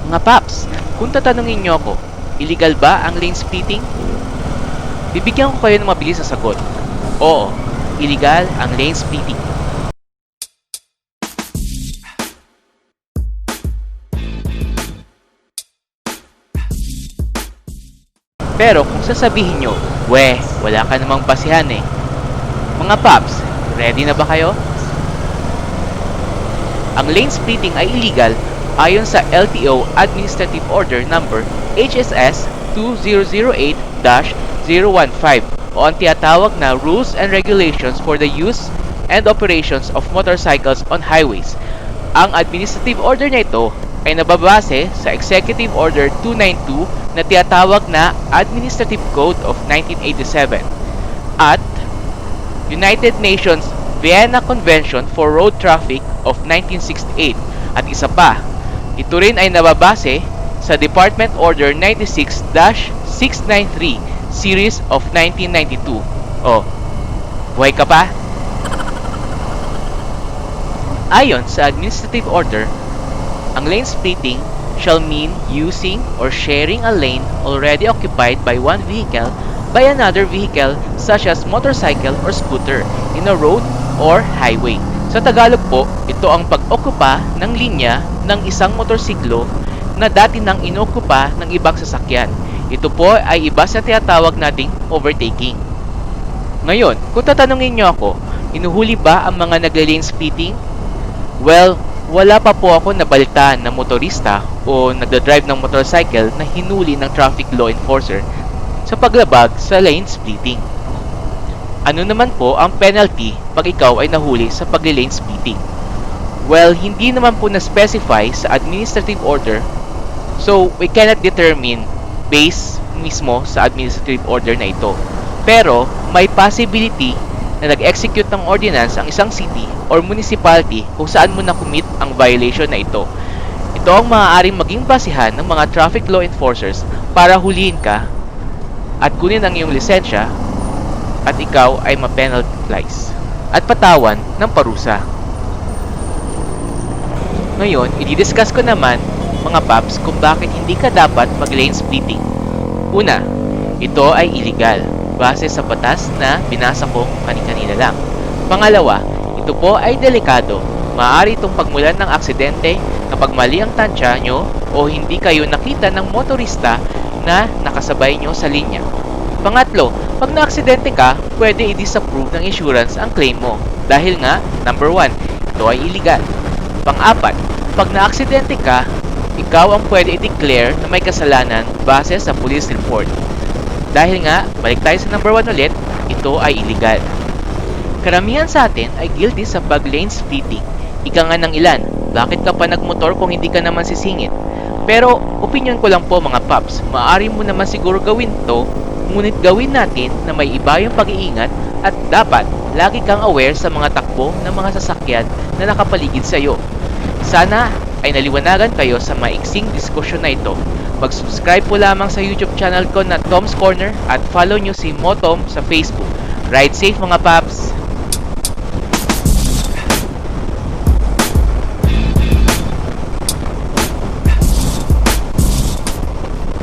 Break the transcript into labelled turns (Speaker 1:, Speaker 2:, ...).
Speaker 1: Mga paps, kung tatanungin nyo ako, illegal ba ang lane splitting? Bibigyan ko kayo ng mabilis na sagot. Oo, illegal ang lane splitting. Pero kung sasabihin nyo, wala ka namang basihan eh. Mga paps, ready na ba kayo? Ang lane splitting ay illegal ayon sa LTO Administrative Order Number HSS 2008-015 o ang tinatawag na Rules and Regulations for the Use and Operations of Motorcycles on Highways. Ang administrative order na ito ay nababase sa Executive Order 292 na tinatawag na Administrative Code of 1987 at United Nations Vienna Convention for Road Traffic of 1968 at isa pa, ito rin ay nababase sa Department Order 96-693 Series of 1992. Oh, buhay ka pa? Ayon sa Administrative Order, ang lane splitting shall mean using or sharing a lane already occupied by one vehicle by another vehicle such as motorcycle or scooter in a road or highway. Sa Tagalog po, ito ang pag-okupa ng linya ng isang motorsiklo na dati nang inokupa ng ibang sasakyan. Ito po ay iba sa tinatawag nating overtaking. Ngayon, kung tatanungin nyo ako, inuhuli ba ang mga nagle-lane splitting? Well, wala pa po ako nabalitaan na motorista o nagdadrive ng motorcycle na hinuli ng traffic law enforcer sa paglabag sa lane splitting. Ano naman po ang penalty pag ikaw ay nahuli sa pag-lane splitting? Well, hindi naman po na-specify sa administrative order, so we cannot determine based mismo sa administrative order na ito. Pero may possibility na nag-execute ng ordinance ang isang city or municipality kung saan mo na-commit ang violation na ito. Ito ang maaaring maging basihan ng mga traffic law enforcers para huliin ka at kunin ang iyong lisensya at ikaw ay ma-penalize at patawan ng parusa. Ngayon, i-discuss ko naman mga paps kung bakit hindi ka dapat mag-lane splitting. Una, ito ay illegal base sa batas na binasa kong kanina lang. Pangalawa, ito po ay delikado. Maaari itong pagmulan ng aksidente kapag mali ang tansya nyo o hindi kayo nakita ng motorista na nakasabay nyo sa linya. Pangatlo, pag na-aksidente ka, pwede i-disapprove ng insurance ang claim mo. Dahil nga, number 1, ito ay illegal. Pang-apat, pag na-aksidente ka, ikaw ang pwede i-declare na may kasalanan base sa police report. Dahil nga, balik tayo sa number 1 ulit, ito ay illegal. Karamihan sa atin ay guilty sa pag-lane splitting. Ika nga ng ilan, bakit ka pa nagmotor kung hindi ka naman sisingit? Pero, opinion ko lang po mga paps, maaari mo naman siguro gawin to, ngunit gawin natin na may iba yung pag-iingat at dapat lagi kang aware sa mga takbo ng mga sasakyan na nakapaligid sa iyo. Sana ay naliwanagan kayo sa maiksing diskusyon na ito. Mag-subscribe po lamang sa YouTube channel ko na Tom's Corner at follow nyo si Motom sa Facebook. Ride safe mga paps!